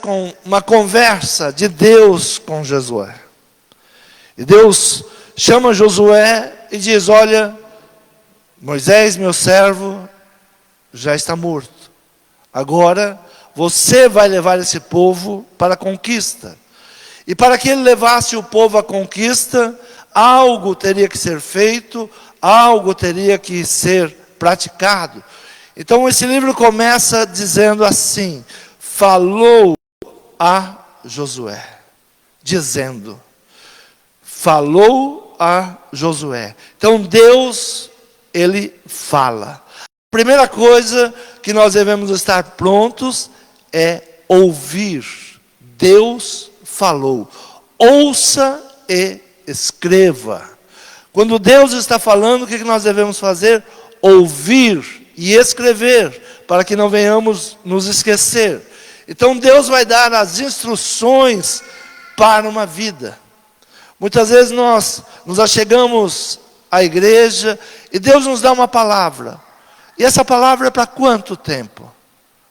com uma conversa de Deus com Josué. E Deus chama Josué e diz: olha, Moisés, meu servo, já está morto. Agora você vai levar esse povo para a conquista. E para que ele levasse o povo à conquista, algo teria que ser feito, algo teria que ser praticado. Então esse livro começa dizendo assim: falou a Josué, dizendo, falou a Josué. Então Deus, Ele fala. A primeira coisa que nós devemos estar prontos é ouvir. Deus falou. Ouça e escreva. Quando Deus está falando, o que nós devemos fazer? Ouvir e escrever, para que não venhamos nos esquecer. Então Deus vai dar as instruções para uma vida. Muitas vezes nós nos achegamos à igreja e Deus nos dá uma palavra. E essa palavra é para quanto tempo?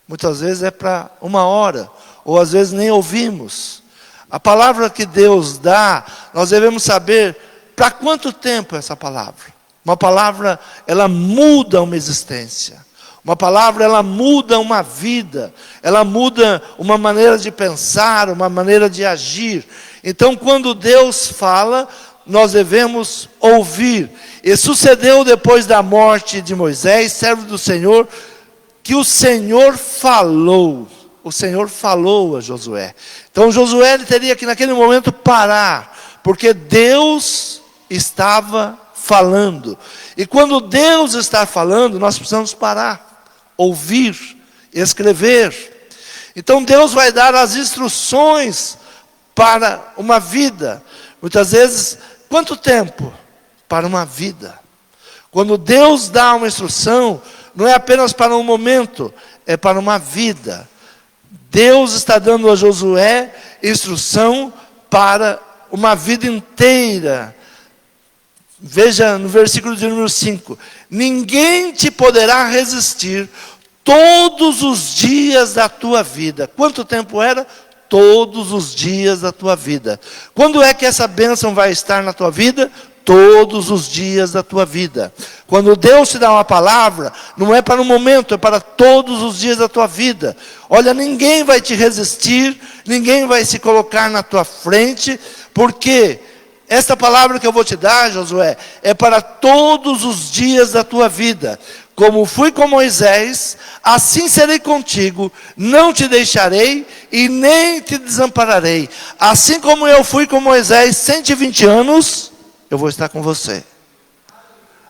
Muitas vezes é para 1 hora, ou às vezes nem ouvimos. A palavra que Deus dá, nós devemos saber para quanto tempo é essa palavra. Uma palavra, ela muda uma existência. Uma palavra, ela muda uma vida. Ela muda uma maneira de pensar, uma maneira de agir. Então, quando Deus fala, nós devemos ouvir. E sucedeu depois da morte de Moisés, servo do Senhor, que o Senhor falou. O Senhor falou a Josué. Então Josué ele teria que naquele momento parar, porque Deus estava falando. E quando Deus está falando, nós precisamos parar, ouvir, escrever. Então Deus vai dar as instruções para uma vida. Muitas vezes, quanto tempo? Para uma vida. Quando Deus dá uma instrução, não é apenas para um momento, é para uma vida. Deus está dando a Josué instrução para uma vida inteira. Veja no versículo de número 5. Ninguém te poderá resistir todos os dias da tua vida. Quanto tempo era? Todos os dias da tua vida. Quando é que essa bênção vai estar na tua vida? Todos os dias da tua vida. Quando Deus te dá uma palavra, não é para um momento, é para todos os dias da tua vida. Olha, ninguém vai te resistir, ninguém vai se colocar na tua frente, porque esta palavra que eu vou te dar, Josué, é para todos os dias da tua vida. Como fui com Moisés, assim serei contigo, não te deixarei e nem te desampararei. Assim como eu fui com Moisés 120 anos, eu vou estar com você.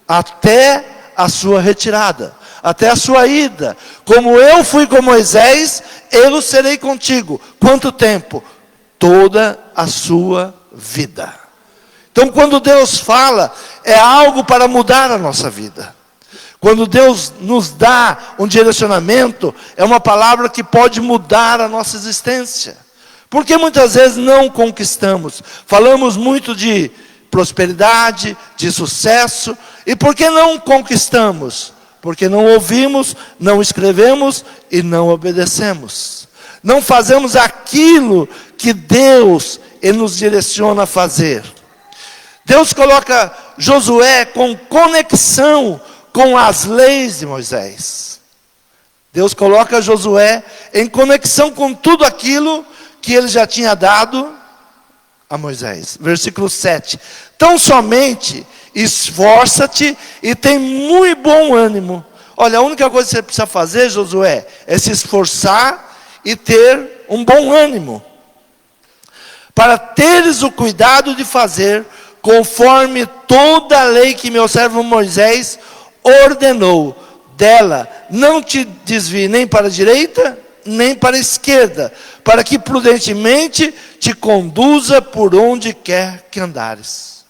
Até a sua retirada, até a sua ida. Como eu fui com Moisés, eu serei contigo. Quanto tempo? Toda a sua vida. Então quando Deus fala, é algo para mudar a nossa vida. Quando Deus nos dá um direcionamento, é uma palavra que pode mudar a nossa existência. Porque muitas vezes não conquistamos. Falamos muito de prosperidade, de sucesso. E por que não conquistamos? Porque não ouvimos, não escrevemos e não obedecemos. Não fazemos aquilo que Deus Ele nos direciona a fazer. Deus coloca Josué com conexão com as leis de Moisés. Deus coloca Josué em conexão com tudo aquilo que ele já tinha dado a Moisés. Versículo 7. Tão somente esforça-te e tem muito bom ânimo. Olha, a única coisa que você precisa fazer, Josué, é se esforçar e ter um bom ânimo. Para teres o cuidado de fazer conforme toda a lei que meu servo Moisés ordenou. Dela não te desvie nem para a direita, nem para a esquerda, para que prudentemente te conduza por onde quer que andares.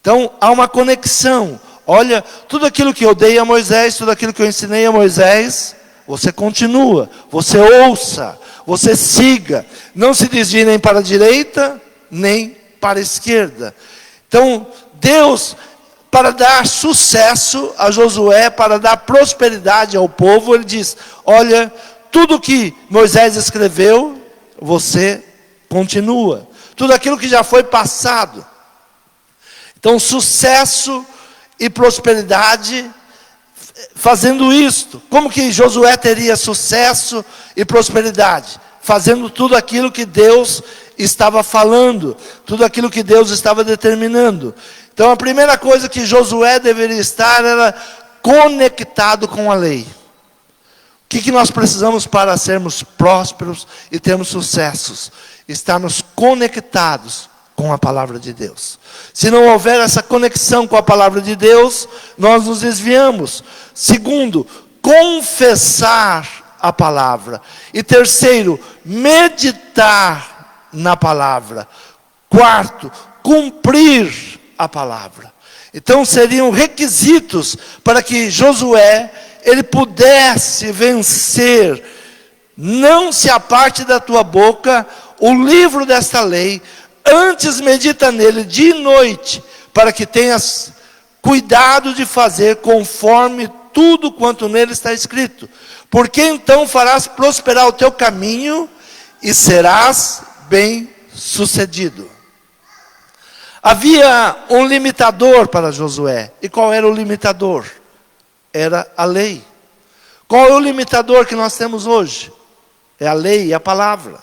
Então há uma conexão. Olha, tudo aquilo que eu dei a Moisés, tudo aquilo que eu ensinei a Moisés, você continua, você ouça, você siga. Não se desvie nem para a direita, nem para a esquerda. Então Deus, para dar sucesso a Josué, para dar prosperidade ao povo, Ele diz, olha, tudo que Moisés escreveu, você continua. Tudo aquilo que já foi passado. Então, sucesso e prosperidade fazendo isto. Como que Josué teria sucesso e prosperidade? Fazendo tudo aquilo que Deus estava falando, tudo aquilo que Deus estava determinando. Então a primeira coisa que Josué deveria estar era conectado com a lei. O que nós precisamos para sermos prósperos e termos sucessos? Estarmos conectados com a palavra de Deus. Se não houver essa conexão com a palavra de Deus, nós nos desviamos. Segundo, confessar a palavra. E terceiro, meditar na palavra. Quarto, cumprir a palavra. Então seriam requisitos para que Josué ele pudesse vencer. Não se aparte da tua boca o livro desta lei, antes medita nele de noite, para que tenhas cuidado de fazer conforme tudo quanto nele está escrito. Porque então farás prosperar o teu caminho e serás bem-sucedido. Havia um limitador para Josué. E qual era o limitador? Era a lei. Qual é o limitador que nós temos hoje? É a lei e a palavra.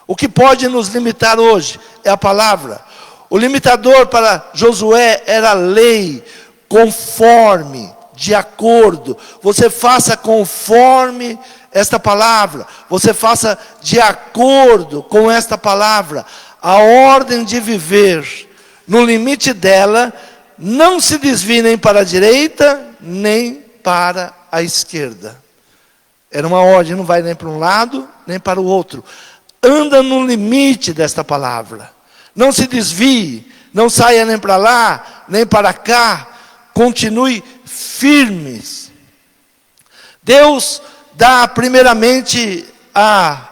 O que pode nos limitar hoje é a palavra. O limitador para Josué era a lei, conforme, de acordo. Você faça conforme esta palavra. Você faça de acordo com esta palavra. A ordem de viver no limite dela, não se desvie nem para a direita, nem para a esquerda. Era uma ordem, não vai nem para um lado, nem para o outro. Anda no limite desta palavra. Não se desvie, não saia nem para lá, nem para cá. Continue firmes. Deus dá primeiramente a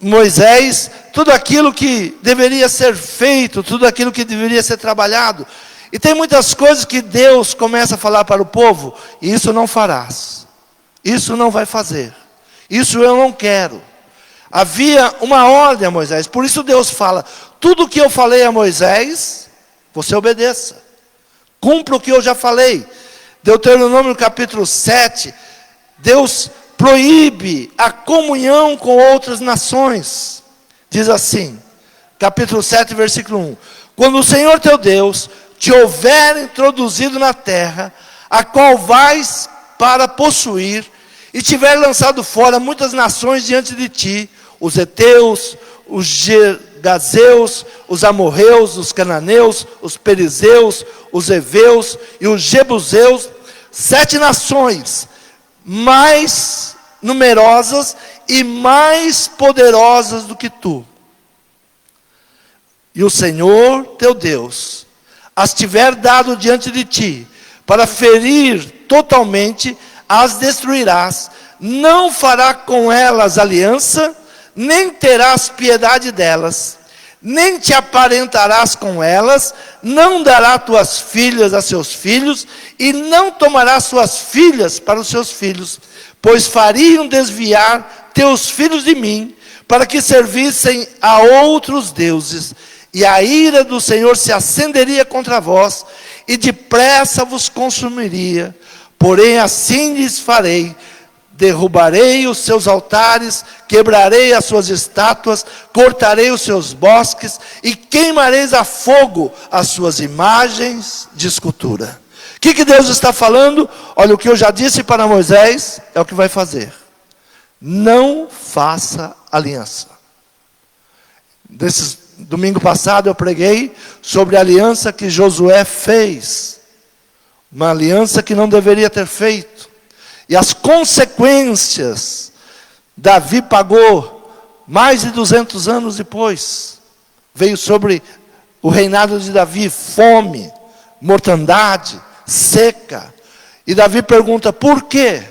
Moisés tudo aquilo que deveria ser feito, tudo aquilo que deveria ser trabalhado. E tem muitas coisas que Deus começa a falar para o povo, e isso não farás. Isso não vai fazer. Isso eu não quero. Havia uma ordem a Moisés, por isso Deus fala, tudo que eu falei a Moisés, você obedeça. Cumpra o que eu já falei. Deuteronômio capítulo 7, Deus proíbe a comunhão com outras nações. Diz assim, capítulo 7, versículo 1. Quando o Senhor teu Deus te houver introduzido na terra, a qual vais para possuir, e tiver lançado fora muitas nações diante de ti, os heteus, os gergazeus, os amorreus, os cananeus, os perizeus, os heveus e os jebuseus, 7 nações mais numerosas e mais poderosas do que tu. E o Senhor teu Deus as tiver dado diante de ti, para ferir totalmente, as destruirás, não fará com elas aliança, nem terás piedade delas, nem te aparentarás com elas, não dará tuas filhas a seus filhos, e não tomará suas filhas para os seus filhos, pois fariam desviar teus filhos de mim, para que servissem a outros deuses, e a ira do Senhor se acenderia contra vós, e depressa vos consumiria. Porém assim lhes farei: derrubarei os seus altares, quebrarei as suas estátuas, cortarei os seus bosques, e queimareis a fogo as suas imagens de escultura. O que Deus está falando? Olha, o que eu já disse para Moisés, é o que vai fazer. Não faça aliança. Domingo passado eu preguei sobre a aliança que Josué fez. Uma aliança que não deveria ter feito. E as consequências, Davi pagou mais de 200 anos depois. Veio sobre o reinado de Davi fome, mortandade, seca. E Davi pergunta, por quê?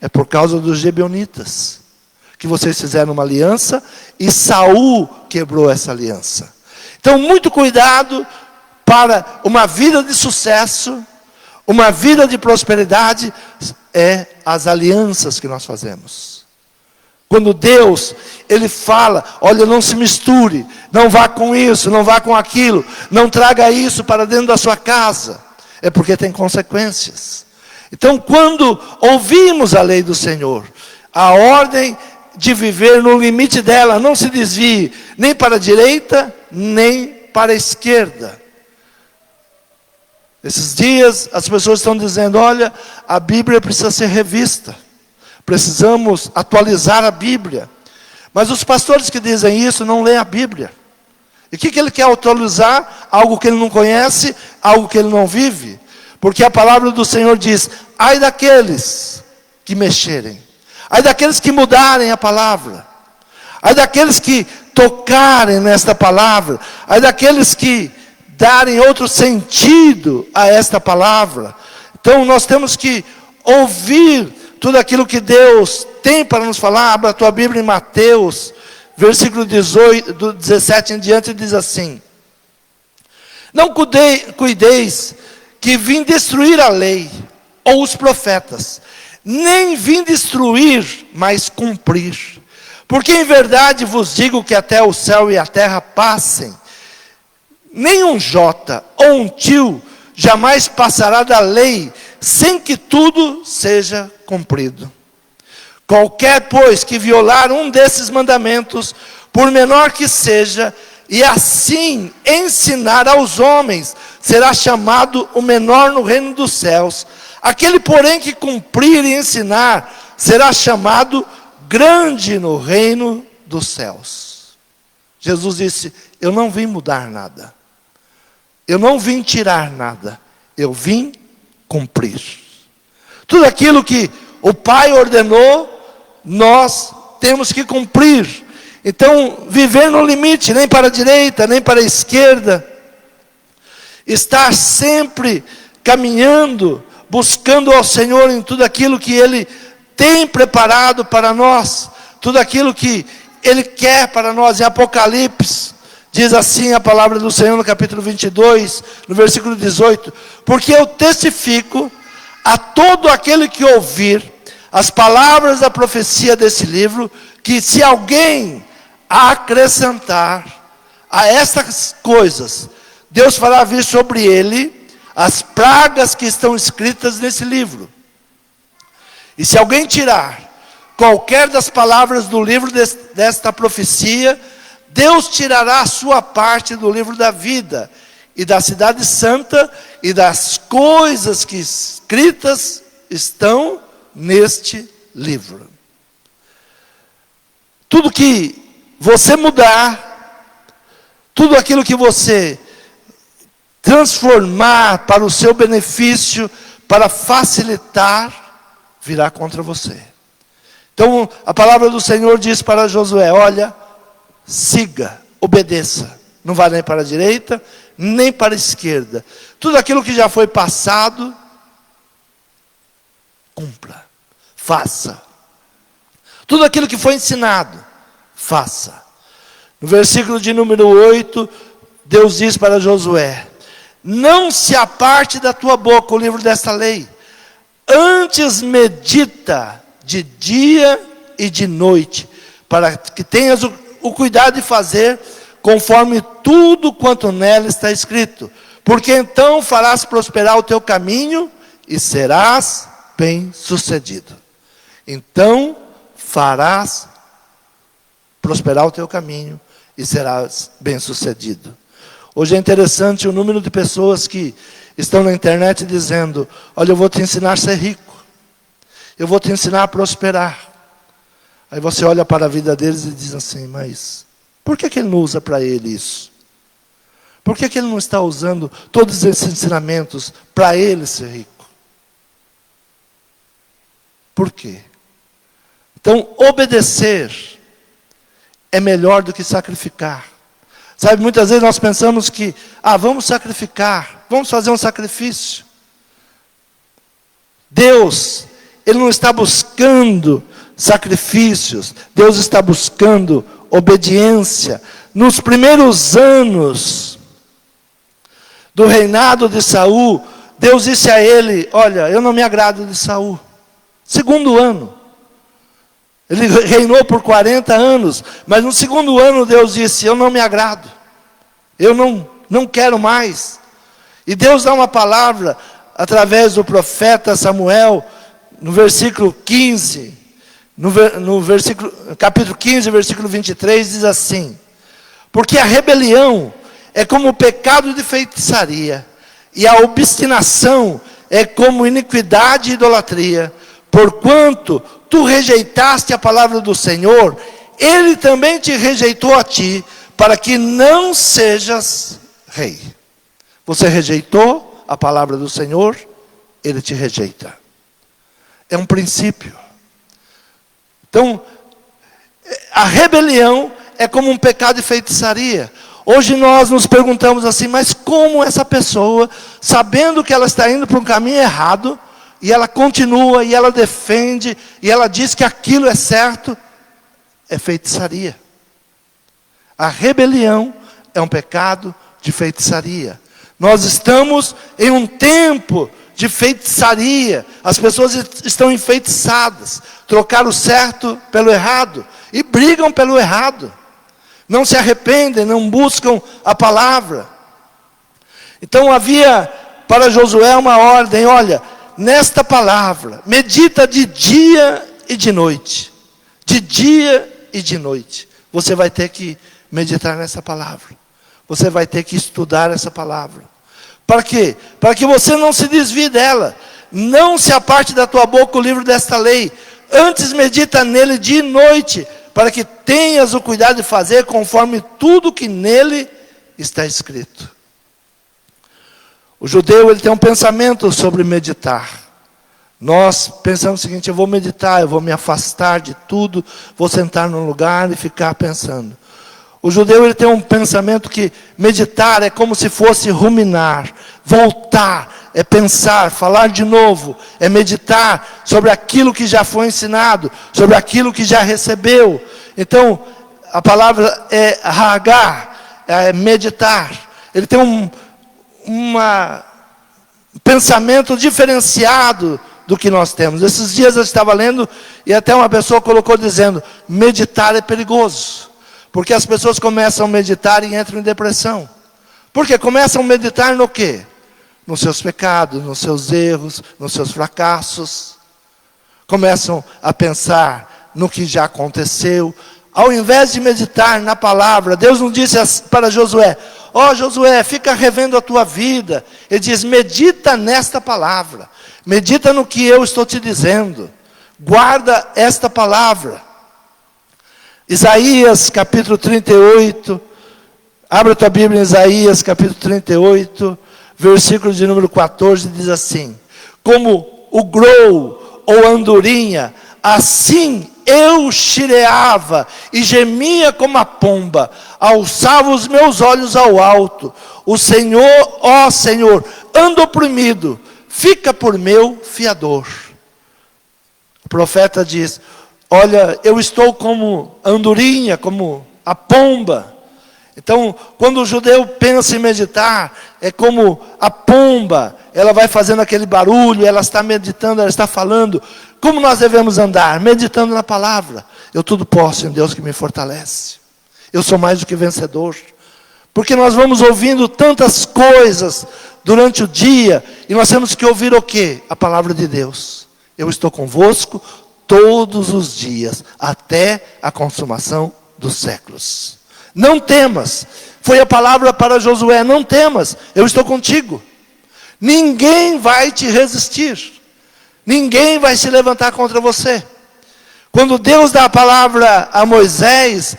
É por causa dos gibeonitas, que vocês fizeram uma aliança, e Saul quebrou essa aliança. Então, muito cuidado para uma vida de sucesso, uma vida de prosperidade, é as alianças que nós fazemos. Quando Deus, Ele fala, olha, não se misture, não vá com isso, não vá com aquilo, não traga isso para dentro da sua casa, é porque tem consequências. Então, quando ouvimos a lei do Senhor, a ordem de viver no limite dela, não se desvie nem para a direita, nem para a esquerda. Esses dias as pessoas estão dizendo, olha, a Bíblia precisa ser revista, precisamos atualizar a Bíblia. Mas os pastores que dizem isso não leem a Bíblia. E o que ele quer atualizar? Algo que ele não conhece, algo que ele não vive. Porque a palavra do Senhor diz, ai daqueles que mexerem, ai daqueles que mudarem a palavra, ai daqueles que tocarem nesta palavra, ai daqueles que darem outro sentido a esta palavra. Então nós temos que ouvir tudo aquilo que Deus tem para nos falar. Abra a tua Bíblia em Mateus, versículo 17 em diante, diz assim: não cuideis que vim destruir a lei, ou os profetas, nem vim destruir, mas cumprir. Porque em verdade vos digo que até o céu e a terra passem, nem um jota ou um tio jamais passará da lei, sem que tudo seja cumprido. Qualquer, pois, que violar um desses mandamentos, por menor que seja, e assim ensinar aos homens, será chamado o menor no reino dos céus. Aquele, porém, que cumprir e ensinar, será chamado grande no reino dos céus. Jesus disse, eu não vim mudar nada. Eu não vim tirar nada. Eu vim cumprir. Tudo aquilo que o Pai ordenou, nós temos que cumprir. Então, viver no limite, nem para a direita, nem para a esquerda. Estar sempre caminhando, buscando ao Senhor em tudo aquilo que Ele tem preparado para nós. Tudo aquilo que Ele quer para nós. Em Apocalipse, diz assim a palavra do Senhor no capítulo 22, no versículo 18. Porque eu testifico a todo aquele que ouvir as palavras da profecia desse livro, que se alguém acrescentar a estas coisas, Deus fará vir sobre ele as pragas que estão escritas nesse livro. E se alguém tirar qualquer das palavras do livro desta profecia, Deus tirará a sua parte do livro da vida, e da cidade santa, e das coisas que escritas estão neste livro. Tudo que você mudar, tudo aquilo que você transformar para o seu benefício, para facilitar, virá contra você. Então a palavra do Senhor diz para Josué, olha, siga, obedeça, não vá nem para a direita, nem para a esquerda. Tudo aquilo que já foi passado, cumpra, faça. Tudo aquilo que foi ensinado, faça. No versículo de número 8, Deus diz para Josué, não se aparte da tua boca o livro desta lei, antes medita de dia e de noite, para que tenhas o cuidado de fazer conforme tudo quanto nela está escrito, porque então farás prosperar o teu caminho e serás bem-sucedido. Então farás prosperar o teu caminho e serás bem-sucedido. Hoje é interessante o número de pessoas que estão na internet dizendo, olha, eu vou te ensinar a ser rico, eu vou te ensinar a prosperar. Aí você olha para a vida deles e diz assim, mas por que ele não usa para ele isso? Por que ele não está usando todos esses ensinamentos para ele ser rico? Por quê? Então, obedecer é melhor do que sacrificar. Sabe, muitas vezes nós pensamos que, vamos sacrificar, vamos fazer um sacrifício. Deus, Ele não está buscando sacrifícios, Deus está buscando obediência. Nos primeiros anos do reinado de Saul, Deus disse a ele, olha, eu não me agrado de Saul. Segundo ano, Ele reinou por 40 anos, mas no segundo ano Deus disse: eu não me agrado, eu não quero mais. E Deus dá uma palavra através do profeta Samuel, no versículo 15, capítulo 15, versículo 23, diz assim: porque a rebelião é como o pecado de feitiçaria, e a obstinação é como iniquidade e idolatria. Porquanto tu rejeitaste a palavra do Senhor, Ele também te rejeitou a ti, para que não sejas rei. Você rejeitou a palavra do Senhor, Ele te rejeita. É um princípio. Então, a rebelião é como um pecado de feitiçaria. Hoje nós nos perguntamos assim: mas como essa pessoa, sabendo que ela está indo para um caminho errado, e ela continua, e ela defende, e ela diz que aquilo é certo? É feitiçaria. A rebelião é um pecado de feitiçaria. Nós estamos em um tempo de feitiçaria. As pessoas estão enfeitiçadas, trocaram o certo pelo errado, e brigam pelo errado. Não se arrependem, não buscam a palavra. Então havia para Josué uma ordem: olha, nesta palavra, medita de dia e de noite. De dia e de noite. Você vai ter que meditar nessa palavra. Você vai ter que estudar essa palavra. Para quê? Para que você não se desvie dela. Não se aparte da tua boca o livro desta lei. Antes medita nele dia e noite, para que tenhas o cuidado de fazer conforme tudo que nele está escrito. O judeu, ele tem um pensamento sobre meditar. Nós pensamos o seguinte: eu vou meditar, eu vou me afastar de tudo, vou sentar num lugar e ficar pensando. O judeu, ele tem um pensamento que meditar é como se fosse ruminar, voltar, é pensar, falar de novo, é meditar sobre aquilo que já foi ensinado, sobre aquilo que já recebeu. Então, a palavra é hagar, é meditar. Ele tem um pensamento diferenciado do que nós temos. Esses dias eu estava lendo e até uma pessoa colocou dizendo: meditar é perigoso. Porque as pessoas começam a meditar e entram em depressão. Por quê? Começam a meditar no quê? Nos seus pecados, nos seus erros, nos seus fracassos. Começam a pensar no que já aconteceu. Ao invés de meditar na palavra, Deus não disse para Josué: ó Josué, fica revendo a tua vida. Ele diz: medita nesta palavra. Medita no que eu estou te dizendo. Guarda esta palavra. Isaías capítulo 38, abra a tua Bíblia em Isaías capítulo 38, versículo de número 14, diz assim: como o grou ou andorinha, assim eu chireava e gemia como a pomba, alçava os meus olhos ao alto. O Senhor, ó Senhor, ando oprimido, fica por meu fiador. O profeta diz: olha, eu estou como a andorinha, como a pomba. Então, quando o judeu pensa em meditar, é como a pomba. Ela vai fazendo aquele barulho, ela está meditando, ela está falando. Como nós devemos andar? Meditando na palavra. Eu tudo posso em Deus que me fortalece. Eu sou mais do que vencedor. Porque nós vamos ouvindo tantas coisas durante o dia, e nós temos que ouvir o quê? A palavra de Deus. Eu estou convosco todos os dias, até a consumação dos séculos. Não temas. Foi a palavra para Josué: não temas, eu estou contigo. Ninguém vai te resistir. Ninguém vai se levantar contra você. Quando Deus dá a palavra a Moisés,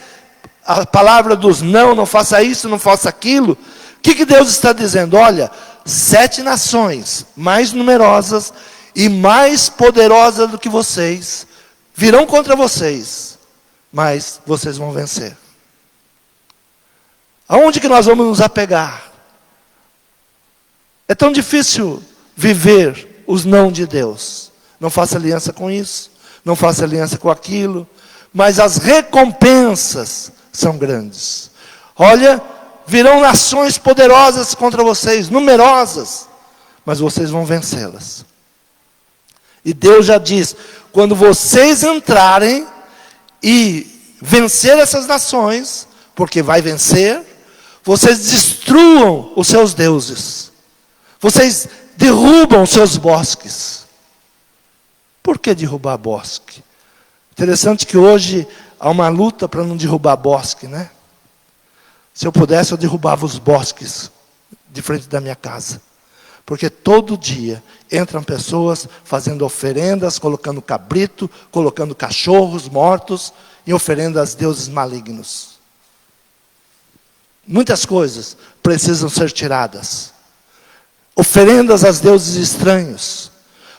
a palavra dos não faça isso, não faça aquilo, o que Deus está dizendo? Olha, 7 nações mais numerosas e mais poderosas do que vocês virão contra vocês, mas vocês vão vencer. Aonde que nós vamos nos apegar? É tão difícil viver os não de Deus. Não faça aliança com isso, não faça aliança com aquilo, mas as recompensas são grandes. Olha, virão nações poderosas contra vocês, numerosas, mas vocês vão vencê-las. E Deus já diz: quando vocês entrarem, e vencer essas nações, porque vai vencer, vocês destruam os seus deuses. Vocês derrubam os seus bosques. Por que derrubar bosque? Interessante que hoje há uma luta para não derrubar bosque, né? Se eu pudesse, eu derrubava os bosques de frente da minha casa. Porque todo dia entram pessoas fazendo oferendas, colocando cabrito, colocando cachorros mortos em oferendas a deuses malignos. Muitas coisas precisam ser tiradas. Oferendas a deuses estranhos.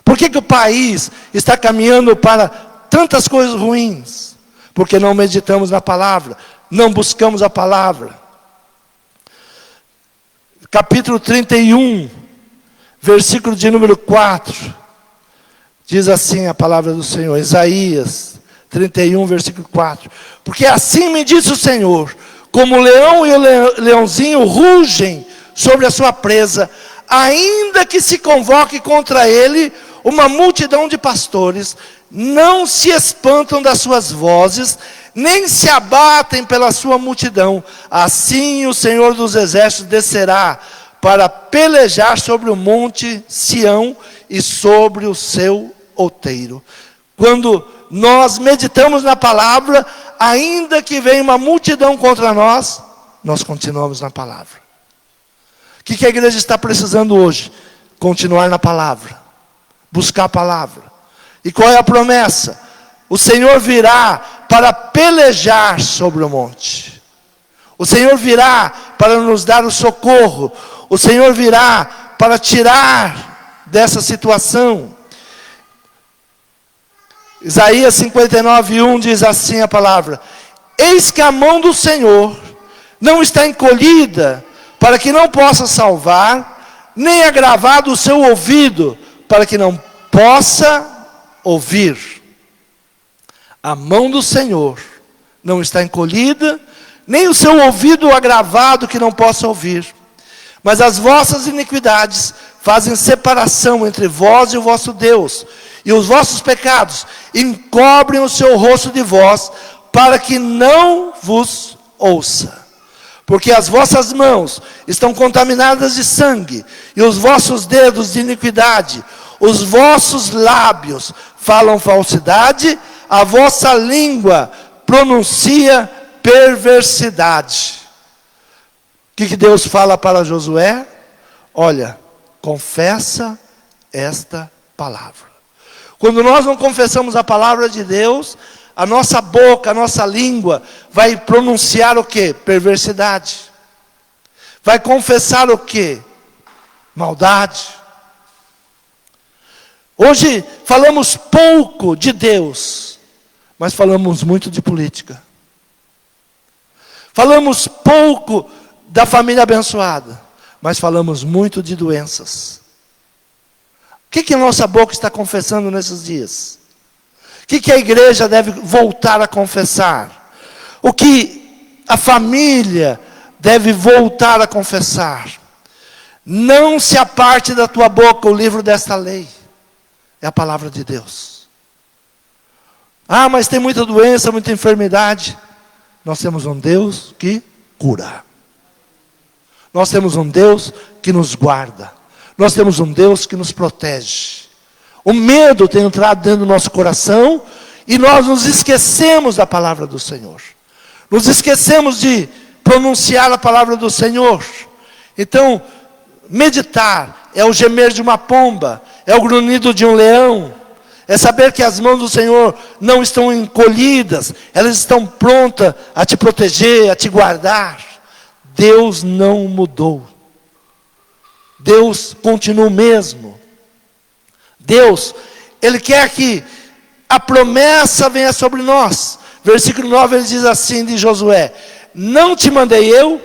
Por que o país está caminhando para tantas coisas ruins? Porque não meditamos na palavra, não buscamos a palavra. Capítulo 31, versículo de número 4, diz assim a palavra do Senhor, Isaías 31, versículo 4. Porque assim me disse o Senhor, como o leão e o leãozinho rugem sobre a sua presa, ainda que se convoque contra ele uma multidão de pastores, não se espantam das suas vozes, nem se abatem pela sua multidão. Assim o Senhor dos Exércitos descerá para pelejar sobre o monte Sião e sobre o seu outeiro. Quando nós meditamos na palavra, ainda que venha uma multidão contra nós, nós continuamos na palavra. O que a igreja está precisando hoje? Continuar na palavra, buscar a palavra. E qual é a promessa? O Senhor virá para pelejar sobre o monte. O Senhor virá para nos dar o socorro. O Senhor virá para tirar dessa situação. Isaías 59:1 diz assim a palavra: eis que a mão do Senhor não está encolhida, para que não possa salvar, nem agravado o seu ouvido, para que não possa ouvir. A mão do Senhor não está encolhida, nem o seu ouvido agravado que não possa ouvir. Mas as vossas iniquidades fazem separação entre vós e o vosso Deus, e os vossos pecados encobrem o seu rosto de vós, para que não vos ouça. Porque as vossas mãos estão contaminadas de sangue, e os vossos dedos de iniquidade, os vossos lábios falam falsidade, a vossa língua pronuncia perversidade. O que Deus fala para Josué? Olha, confessa esta palavra. Quando nós não confessamos a palavra de Deus, a nossa boca, a nossa língua vai pronunciar o quê? Perversidade. Vai confessar o quê? Maldade. Hoje falamos pouco de Deus, mas falamos muito de política. Falamos pouco da família abençoada, mas falamos muito de doenças. O que a nossa boca está confessando nesses dias? O que a igreja deve voltar a confessar? O que a família deve voltar a confessar? Não se aparte da tua boca o livro desta lei. É a palavra de Deus. Ah, mas tem muita doença, muita enfermidade. Nós temos um Deus que cura. Nós temos um Deus que nos guarda. Nós temos um Deus que nos protege. O medo tem entrado dentro do nosso coração e nós nos esquecemos da palavra do Senhor. Nos esquecemos de pronunciar a palavra do Senhor. Então, meditar é o gemer de uma pomba, é o grunhido de um leão, é saber que as mãos do Senhor não estão encolhidas, elas estão prontas a te proteger, a te guardar. Deus não mudou. Deus continua o mesmo. Deus, Ele quer que a promessa venha sobre nós. Versículo 9, ele diz assim de Josué: não te mandei eu?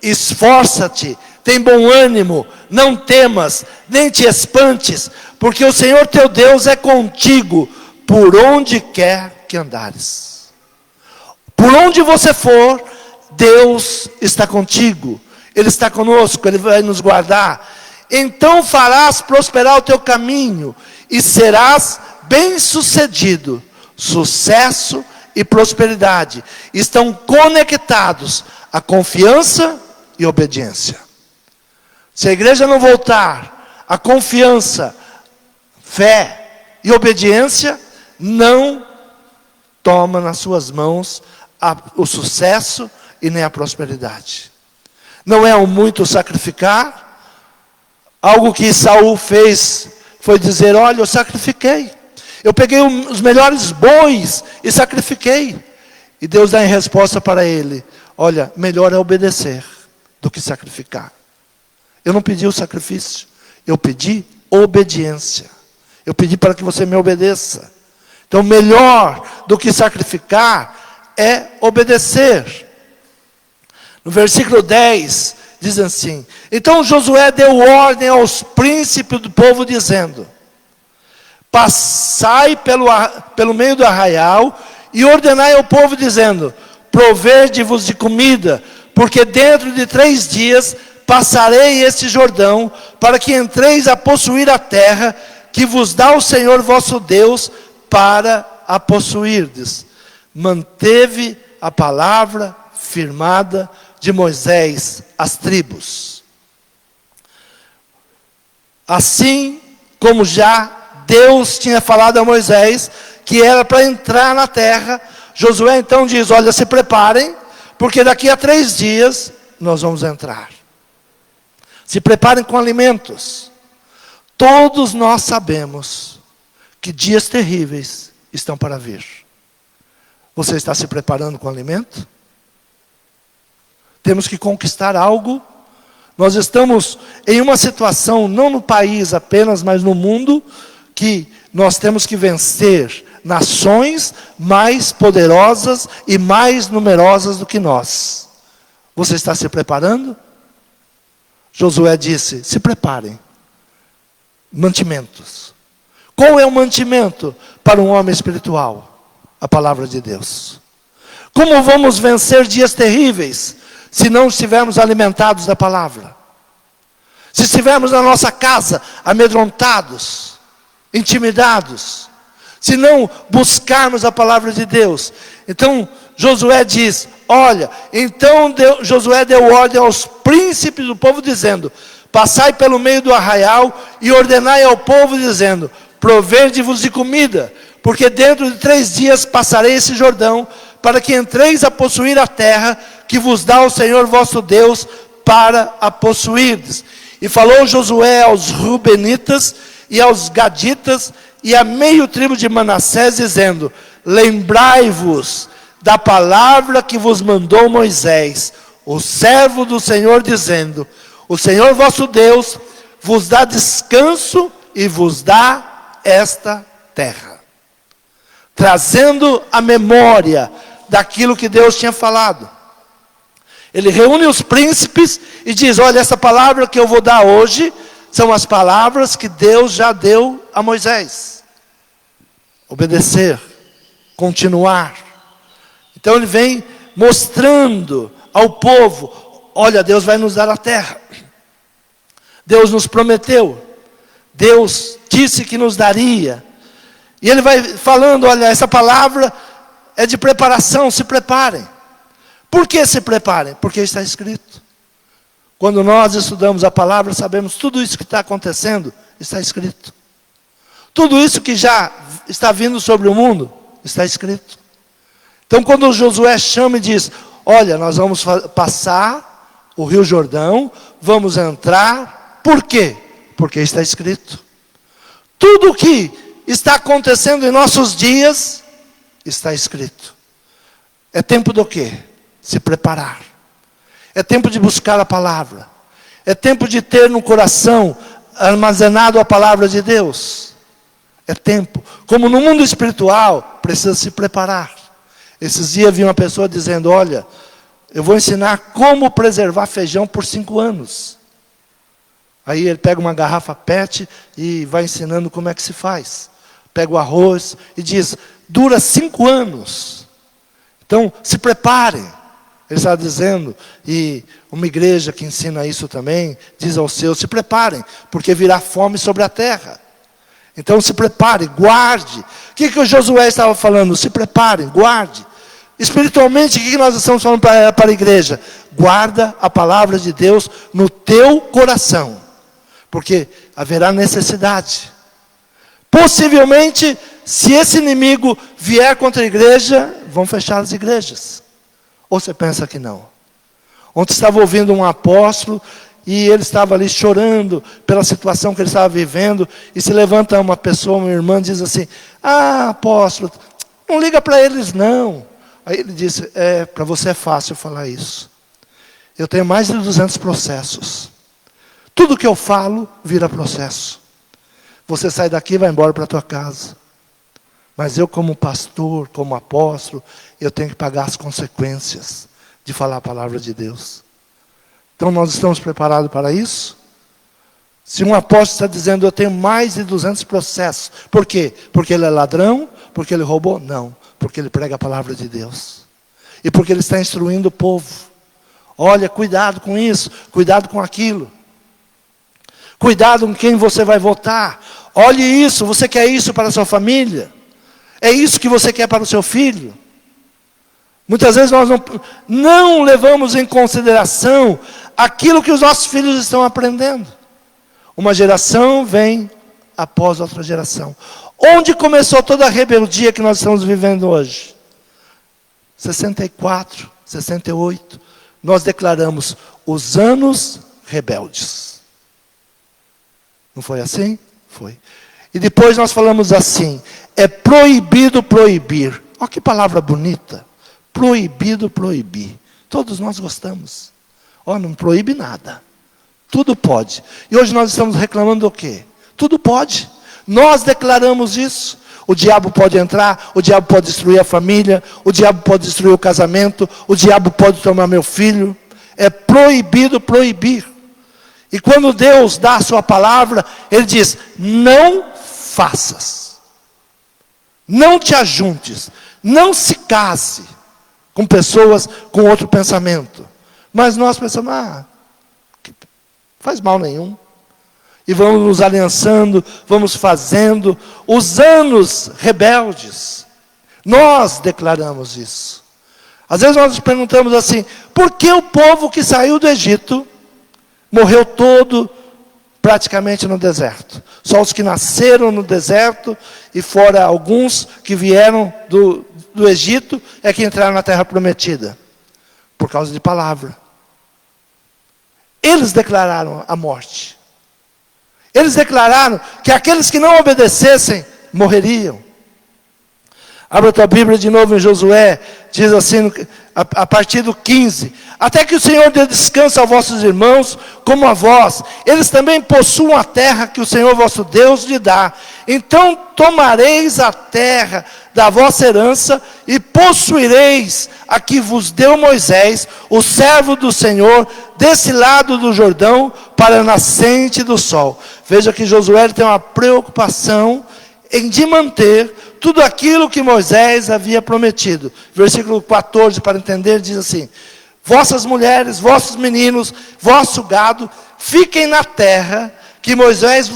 Esforça-te, tem bom ânimo, não temas, nem te espantes, porque o Senhor teu Deus é contigo, por onde quer que andares. Por onde você for, Deus está contigo, Ele está conosco, Ele vai nos guardar. Então farás prosperar o teu caminho, e serás bem-sucedido. Sucesso e prosperidade estão conectados à confiança e obediência. Se a igreja não voltar à confiança, fé e obediência, não toma nas suas mãos o sucesso e nem a prosperidade. Não é o muito sacrificar. Algo que Saul fez foi dizer: olha, eu sacrifiquei. Eu peguei os melhores bois e sacrifiquei. E Deus dá em resposta para ele: olha, melhor é obedecer do que sacrificar. Eu não pedi o sacrifício, eu pedi obediência. Eu pedi para que você me obedeça. Então, melhor do que sacrificar é obedecer. No versículo 10, diz assim: então Josué deu ordem aos príncipes do povo, dizendo: passai pelo meio do arraial e ordenai ao povo, dizendo: provede-vos de comida, porque dentro de 3 dias passarei este Jordão, para que entreis a possuir a terra que vos dá o Senhor vosso Deus para a possuirdes. Manteve a palavra firmada de Moisés às tribos. Assim como já Deus tinha falado a Moisés que era para entrar na terra, Josué então diz: olha, se preparem, porque daqui a 3 dias nós vamos entrar. Se preparem com alimentos. Todos nós sabemos que dias terríveis estão para vir. Você está se preparando com alimento? Temos que conquistar algo. Nós estamos em uma situação, não no país apenas, mas no mundo, que nós temos que vencer nações mais poderosas e mais numerosas do que nós. Você está se preparando? Josué disse: se preparem. Mantimentos. Qual é o mantimento para um homem espiritual? A palavra de Deus. Como vamos vencer dias terríveis se não estivermos alimentados da palavra? Se estivermos na nossa casa amedrontados, intimidados, se não buscarmos a palavra de Deus. Então Josué diz: olha, então Josué deu ordem aos príncipes do povo, dizendo: passai pelo meio do arraial e ordenai ao povo, dizendo: provede-vos de comida, porque dentro de 3 dias passarei esse Jordão, para que entreis a possuir a terra que vos dá o Senhor vosso Deus para a possuirdes. E falou Josué aos Rubenitas e aos Gaditas e a meio tribo de Manassés, dizendo: lembrai-vos da palavra que vos mandou Moisés, o servo do Senhor, dizendo: o Senhor vosso Deus vos dá descanso e vos dá esta terra. Trazendo a memória daquilo que Deus tinha falado. Ele reúne os príncipes e diz: olha, essa palavra que eu vou dar hoje são as palavras que Deus já deu a Moisés. Obedecer, continuar. Então ele vem mostrando ao povo: olha, Deus vai nos dar a terra. Deus nos prometeu. Deus disse que nos daria. E ele vai falando: olha, essa palavra é de preparação, se preparem. Por que se preparem? Porque está escrito. Quando nós estudamos a palavra, sabemos tudo isso que está acontecendo, está escrito. Tudo isso que já está vindo sobre o mundo, está escrito. Então quando Josué chama e diz: olha, nós vamos passar o Rio Jordão, vamos entrar. Por quê? Porque está escrito. Tudo o que está acontecendo em nossos dias, está escrito. É tempo do quê? Se preparar. É tempo de buscar a palavra. É tempo de ter no coração armazenado a palavra de Deus. É tempo. Como no mundo espiritual, precisa se preparar. Esses dias vi uma pessoa dizendo: olha, eu vou ensinar como preservar feijão por 5 anos. Aí ele pega uma garrafa PET e vai ensinando como é que se faz. Pega o arroz e diz: dura 5 anos. Então, se preparem. Ele está dizendo, e uma igreja que ensina isso também, diz aos seus: se preparem, porque virá fome sobre a terra. Então se prepare, guarde. O que o Josué estava falando? Se prepare, guarde. Espiritualmente, o que nós estamos falando para a igreja? Guarda a palavra de Deus no teu coração. Porque haverá necessidade. Possivelmente, se esse inimigo vier contra a igreja, vão fechar as igrejas. Ou você pensa que não? Ontem estava ouvindo um apóstolo, e ele estava ali chorando pela situação que ele estava vivendo, e se levanta uma pessoa, uma irmã, e diz assim: ah, apóstolo, não liga para eles não. Aí ele disse: para você é fácil falar isso. Eu tenho mais de 200 processos. Tudo que eu falo vira processo. Você sai daqui e vai embora para a tua casa. Mas eu, como pastor, como apóstolo, eu tenho que pagar as consequências de falar a palavra de Deus. Então nós estamos preparados para isso? Se um apóstolo está dizendo: eu tenho mais de 200 processos. Por quê? Porque ele é ladrão? Porque ele roubou? Não. Porque ele prega a palavra de Deus. E porque ele está instruindo o povo. Olha, cuidado com isso, cuidado com aquilo. Cuidado com quem você vai votar. Olhe isso, você quer isso para a sua família? É isso que você quer para o seu filho? Muitas vezes nós não levamos em consideração aquilo que os nossos filhos estão aprendendo. Uma geração vem após outra geração. Onde começou toda a rebeldia que nós estamos vivendo hoje? 64, 68. Nós declaramos os anos rebeldes. Não foi assim? Foi. E depois nós falamos assim: é proibido proibir. Olha que palavra bonita. Proibido proibir. Todos nós gostamos. Não proíbe nada. Tudo pode. E hoje nós estamos reclamando do quê? Tudo pode. Nós declaramos isso. O diabo pode entrar, o diabo pode destruir a família, o diabo pode destruir o casamento, o diabo pode tomar meu filho. É proibido proibir. E quando Deus dá a sua palavra, Ele diz: não faças. Não te ajuntes. Não se case com pessoas com outro pensamento. Mas nós pensamos: faz mal nenhum. E vamos nos aliançando, vamos fazendo. Os anos rebeldes. Nós declaramos isso. Às vezes nós nos perguntamos assim: por que o povo que saiu do Egito morreu todo praticamente no deserto? Só os que nasceram no deserto, e fora alguns que vieram do Egito, é que entraram na terra prometida. Por causa de palavra. Eles declararam a morte. Eles declararam que aqueles que não obedecessem, morreriam. Abra a tua Bíblia de novo em Josué, diz assim, a partir do 15. Até que o Senhor dê descanso aos vossos irmãos, como a vós. Eles também possuam a terra que o Senhor vosso Deus lhe dá. Então tomareis a terra da vossa herança e possuireis a que vos deu Moisés, o servo do Senhor, desse lado do Jordão, para a nascente do sol. Veja que Josué tem uma preocupação de manter tudo aquilo que Moisés havia prometido. Versículo 14, para entender, diz assim: vossas mulheres, vossos meninos, vosso gado, fiquem na terra que Moisés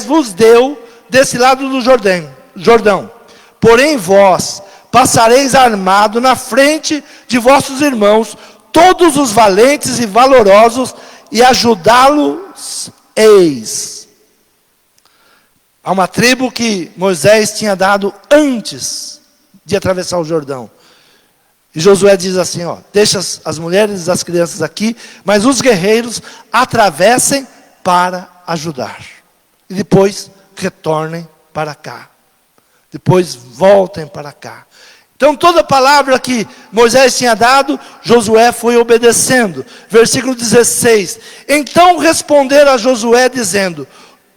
vos deu desse lado do Jordão. Porém vós passareis armado na frente de vossos irmãos, todos os valentes e valorosos, e ajudá-los eis. Há uma tribo que Moisés tinha dado antes de atravessar o Jordão. E Josué diz assim: deixa as mulheres e as crianças aqui, mas os guerreiros atravessem para ajudar. E depois retornem para cá. Depois voltem para cá. Então toda a palavra que Moisés tinha dado, Josué foi obedecendo. Versículo 16. Então responderam a Josué dizendo: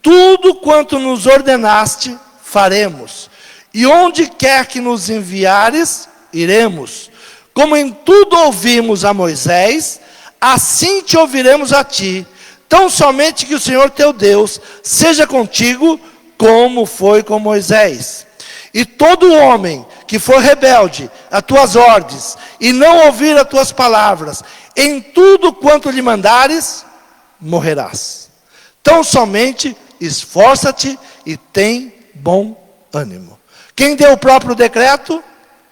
tudo quanto nos ordenaste, faremos. E onde quer que nos enviares, iremos. Como em tudo ouvimos a Moisés, assim te ouviremos a ti. Tão somente que o Senhor teu Deus seja contigo, como foi com Moisés. E todo homem que for rebelde a tuas ordens, e não ouvir as tuas palavras, em tudo quanto lhe mandares, morrerás. Tão somente esforça-te e tem bom ânimo. Quem deu o próprio decreto?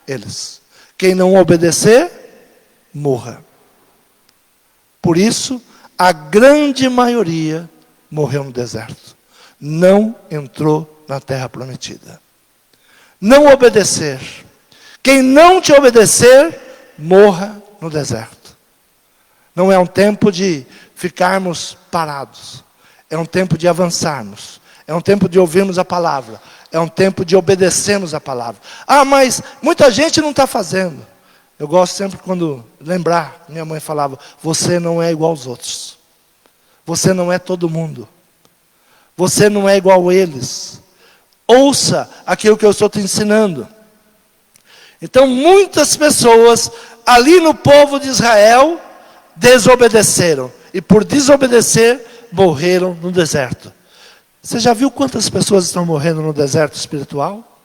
Eles. Quem não obedecer, morra. Por isso, a grande maioria morreu no deserto. Não entrou na terra prometida. Não obedecer. Quem não te obedecer, morra no deserto. Não é um tempo de ficarmos parados. É um tempo de avançarmos. É um tempo de ouvirmos a palavra. É um tempo de obedecermos a palavra. Ah, mas muita gente não está fazendo. Eu gosto sempre quando lembrar, minha mãe falava, você não é igual aos outros. Você não é todo mundo. Você não é igual a eles. Ouça aquilo que eu estou te ensinando. Então, muitas pessoas ali no povo de Israel desobedeceram. E por desobedecer, morreram no deserto. Você já viu quantas pessoas estão morrendo no deserto espiritual?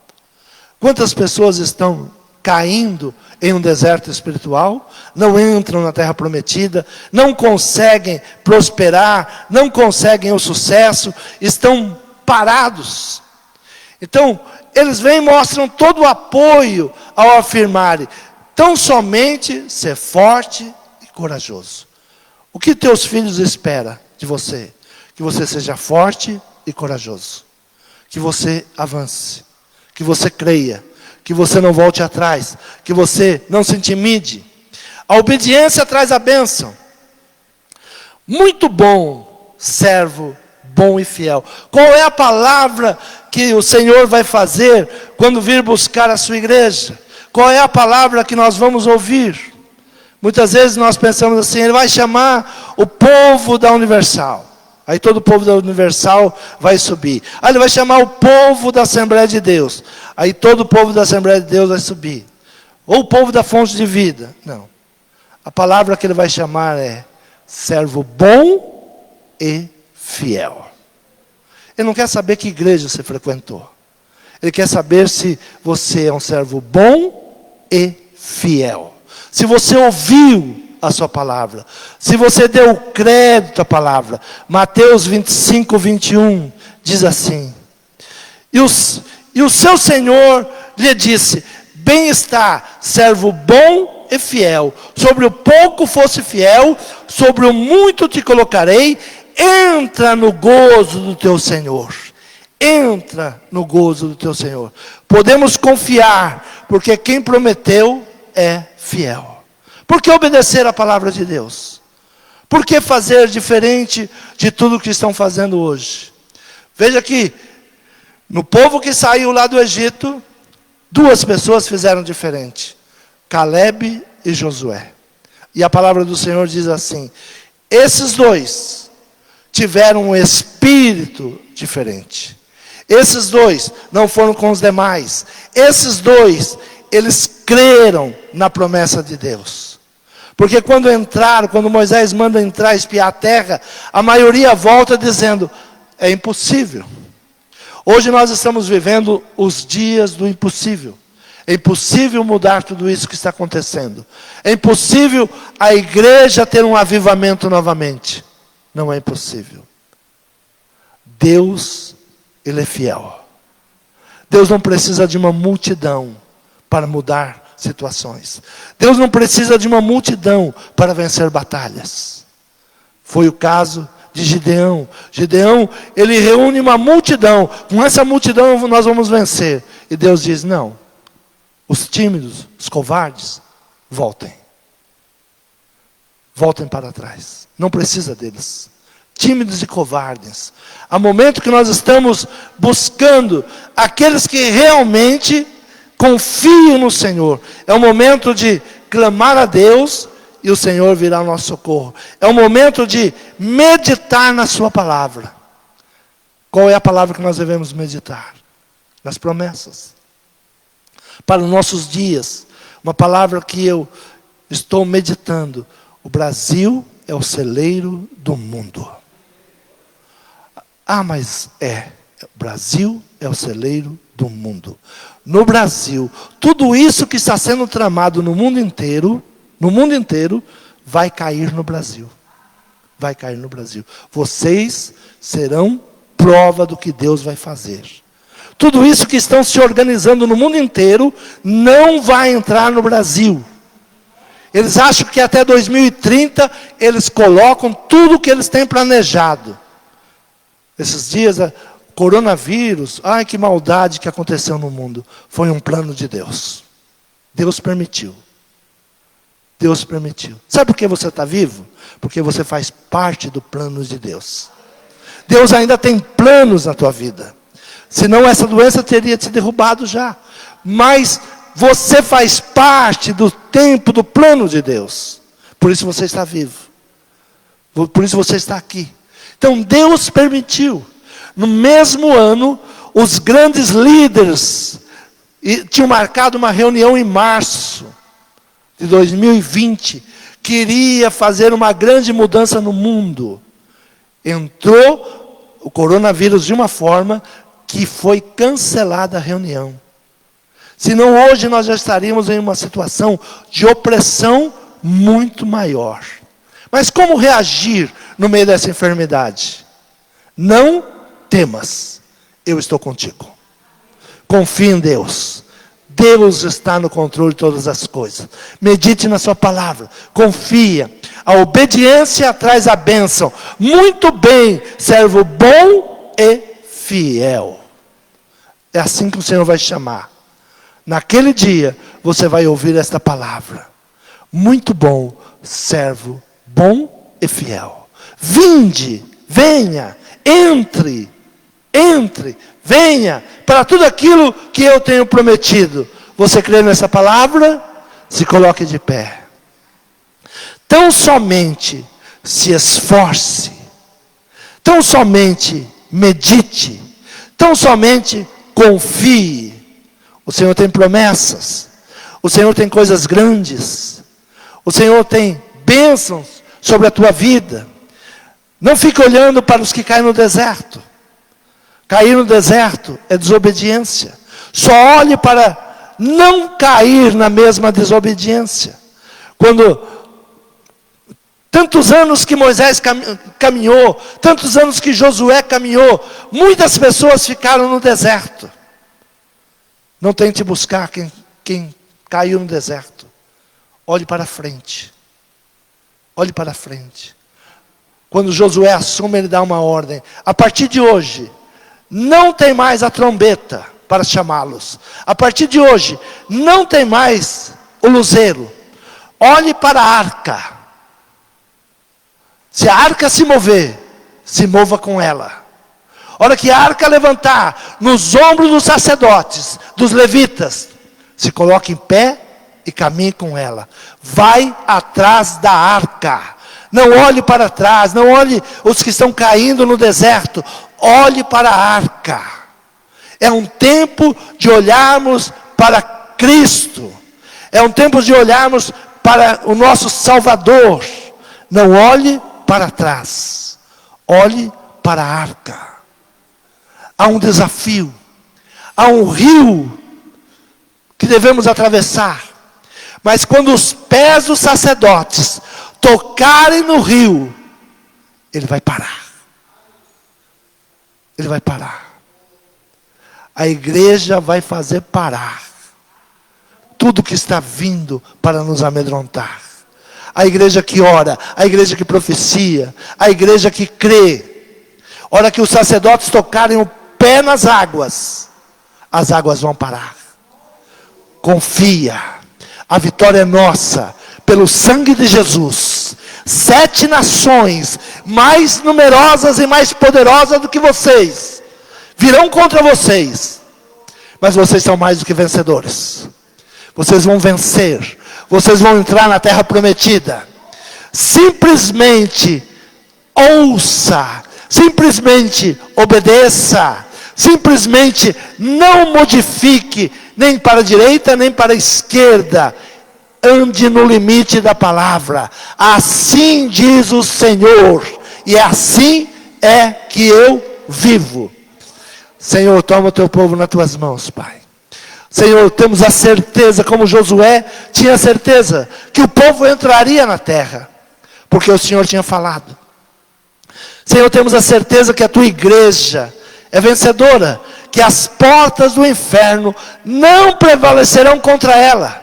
Quantas pessoas estão caindo em um deserto espiritual? Não entram na terra prometida, não conseguem prosperar, não conseguem o sucesso, estão parados. Então, eles vêm e mostram todo o apoio ao afirmarem, tão somente ser forte e corajoso. O que teus filhos esperam de você? Que você seja forte e corajoso. Que você avance. Que você creia. Que você não volte atrás. Que você não se intimide. A obediência traz a bênção. Muito bom, servo bom e fiel. Qual é a palavra que o Senhor vai fazer quando vir buscar a sua igreja? Qual é a palavra que nós vamos ouvir? Muitas vezes nós pensamos assim, ele vai chamar o povo da Universal. Aí todo o povo da Universal vai subir. Aí ele vai chamar o povo da Assembleia de Deus. Aí todo o povo da Assembleia de Deus vai subir. Ou o povo da Fonte de Vida. Não. A palavra que ele vai chamar é servo bom e fiel. Ele não quer saber que igreja você frequentou. Ele quer saber se você é um servo bom e fiel. Se você ouviu a sua palavra. Se você deu crédito à palavra. Mateus 25, 21 diz assim. E o seu Senhor lhe disse, bem está, servo bom e fiel. Sobre o pouco fosse fiel, sobre o muito te colocarei. Entra no gozo do teu Senhor. Entra no gozo do teu Senhor. Podemos confiar, porque quem prometeu é fiel. Por que obedecer a palavra de Deus? Por que fazer diferente de tudo que estão fazendo hoje? Veja que, no povo que saiu lá do Egito, duas pessoas fizeram diferente. Caleb e Josué. E a palavra do Senhor diz assim, esses dois tiveram um espírito diferente. Esses dois não foram com os demais. Esses dois, eles creram na promessa de Deus. Porque quando Moisés manda entrar e espiar a terra, a maioria volta dizendo, é impossível. Hoje nós estamos vivendo os dias do impossível. É impossível mudar tudo isso que está acontecendo. É impossível a igreja ter um avivamento novamente. Não é impossível. Deus, Ele é fiel. Deus não precisa de uma multidão para mudar situações. Deus não precisa de uma multidão para vencer batalhas. Foi o caso de Gideão. Gideão, ele reúne uma multidão. Com essa multidão nós vamos vencer. E Deus diz, não. Os tímidos, os covardes, voltem. Voltem para trás. Não precisa deles. Tímidos e covardes. Há momento que nós estamos buscando aqueles que realmente confiam no Senhor. É o momento de clamar a Deus e o Senhor virá ao nosso socorro. É o momento de meditar na sua palavra. Qual é a palavra que nós devemos meditar? Nas promessas. Para os nossos dias. Uma palavra que eu estou meditando. O Brasil é o celeiro do mundo. Ah, mas o Brasil é o celeiro do mundo. No Brasil, tudo isso que está sendo tramado no mundo inteiro, vai cair no Brasil. Vai cair no Brasil. Vocês serão prova do que Deus vai fazer. Tudo isso que estão se organizando no mundo inteiro não vai entrar no Brasil. Eles acham que até 2030 eles colocam tudo o que eles têm planejado. Esses dias, coronavírus, ai que maldade que aconteceu no mundo. Foi um plano de Deus. Deus permitiu. Deus permitiu. Sabe por que você está vivo? Porque você faz parte do plano de Deus. Deus ainda tem planos na tua vida. Senão essa doença teria te derrubado já. Mas você faz parte do tempo, do plano de Deus. Por isso você está vivo. Por isso você está aqui. Então Deus permitiu. No mesmo ano, os grandes líderes tinham marcado uma reunião em março de 2020. Queria fazer uma grande mudança no mundo. Entrou o coronavírus de uma forma que foi cancelada a reunião. Senão hoje nós já estaríamos em uma situação de opressão muito maior. Mas como reagir no meio dessa enfermidade? Não temas, eu estou contigo. Confie em Deus. Deus está no controle de todas as coisas. Medite na sua palavra. Confia. A obediência traz a bênção. Muito bem, servo bom e fiel. É assim que o Senhor vai chamar. Naquele dia, você vai ouvir esta palavra. Muito bom, servo bom e fiel. Vinde, venha, entre, venha, para tudo aquilo que eu tenho prometido. Você crê nessa palavra? Se coloque de pé. Tão somente se esforce, tão somente medite, tão somente confie. O Senhor tem promessas, o Senhor tem coisas grandes, o Senhor tem bênçãos sobre a tua vida. Não fique olhando para os que caem no deserto. Cair no deserto é desobediência. Só olhe para não cair na mesma desobediência. Quando tantos anos que Moisés caminhou, tantos anos que Josué caminhou, muitas pessoas ficaram no deserto. Não tente buscar quem caiu no deserto. Olhe para frente. Olhe para frente. Quando Josué assume, ele dá uma ordem. A partir de hoje, não tem mais a trombeta para chamá-los. A partir de hoje, não tem mais o luzeiro. Olhe para a arca. Se a arca se mover, se mova com ela. A hora que a arca levantar nos ombros dos sacerdotes, dos levitas, se coloque em pé e caminhe com ela. Vai atrás da arca. Não olhe para trás, não olhe os que estão caindo no deserto. Olhe para a arca. É um tempo de olharmos para Cristo. É um tempo de olharmos para o nosso Salvador. Não olhe para trás. Olhe para a arca. Há um desafio. Há um rio que devemos atravessar. Mas quando os pés dos sacerdotes tocarem no rio, ele vai parar. Ele vai parar. A igreja vai fazer parar tudo que está vindo para nos amedrontar. A igreja que ora, a igreja que profecia, a igreja que crê. A hora que os sacerdotes tocarem o pé nas águas, as águas vão parar. Confia, a vitória é nossa, pelo sangue de Jesus. 7 nações, mais numerosas e mais poderosas do que vocês, virão contra vocês, mas vocês são mais do que vencedores. Vocês vão vencer, vocês vão entrar na terra prometida. Simplesmente ouça, simplesmente obedeça, simplesmente não modifique, nem para a direita, nem para a esquerda. Ande no limite da palavra. Assim diz o Senhor. E assim é que eu vivo. Senhor, toma o teu povo nas tuas mãos, Pai. Senhor, temos a certeza, como Josué tinha certeza, que o povo entraria na terra. Porque o Senhor tinha falado. Senhor, temos a certeza que a tua igreja é vencedora, que as portas do inferno não prevalecerão contra ela,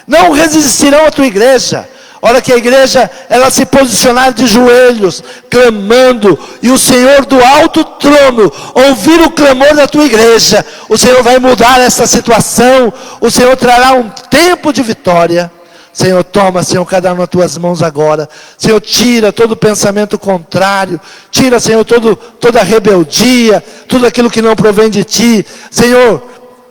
não resistirão à tua igreja. Hora que a igreja, ela se posicionar de joelhos, clamando, e o Senhor do alto trono ouvir o clamor da tua igreja, o Senhor vai mudar essa situação, o Senhor trará um tempo de vitória. Senhor, toma, Senhor, cada um nas tuas mãos agora. Senhor, tira todo pensamento contrário, tira, Senhor, toda rebeldia, tudo aquilo que não provém de ti. Senhor,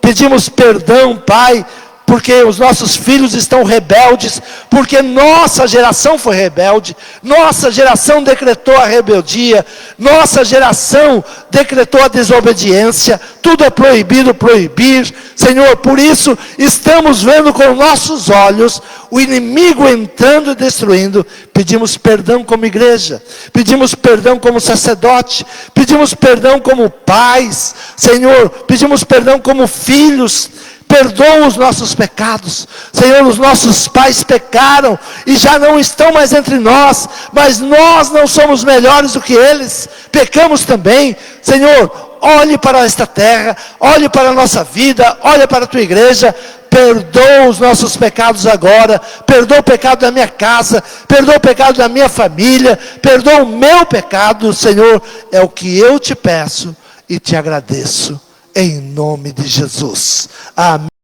pedimos perdão, Pai, porque os nossos filhos estão rebeldes, porque nossa geração foi rebelde, nossa geração decretou a rebeldia, nossa geração decretou a desobediência, tudo é proibido proibir. Senhor, por isso estamos vendo com nossos olhos o inimigo entrando e destruindo. Pedimos perdão como igreja, pedimos perdão como sacerdote, pedimos perdão como pais, Senhor, pedimos perdão como filhos. Perdoa os nossos pecados. Senhor, os nossos pais pecaram e já não estão mais entre nós, mas nós não somos melhores do que eles, pecamos também. Senhor, olhe para esta terra, olhe para a nossa vida, olhe para a tua igreja, perdoa os nossos pecados agora, perdoa o pecado da minha casa, perdoa o pecado da minha família, perdoa o meu pecado. Senhor, é o que eu te peço e te agradeço. Em nome de Jesus. Amém.